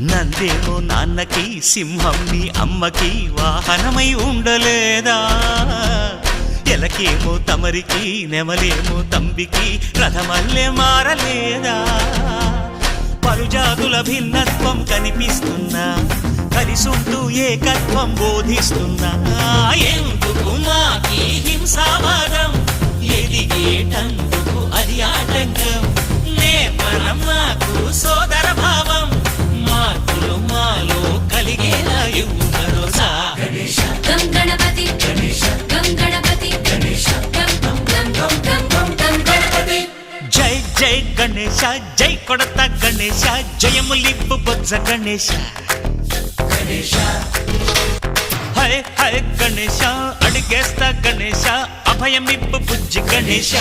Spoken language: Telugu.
నందేమో నాన్నకి సింహం నీ అమ్మకి వాహనమై ఉండలేదా ఎలకేమో తమరికి నెమలేమో తంబికి రథమల్లే మారలేదా పలుజాతుల భిన్నత్వం కనిపిస్తున్నా కలిసుంటూ ఏకత్వం బోధిస్తున్నా ఎందుకు మాకి హింసావాదం ఎదిగేటందుకు అది ఆటంకం నేపరం మాకు సోదర భావం మార్పులు మాలో కలిగేలా ఇవ్వు భరోసా గం గణపతి గం గణపతి గం గం గం గం గం గణపతి జై జై గణేశ జై కొడత గణేశ జయములిప్పు బొజ్జ గణేశ హై హై గణేశ అడిగేస్తా గణేశ అభయమిప్పు బుజ్జి గణేశ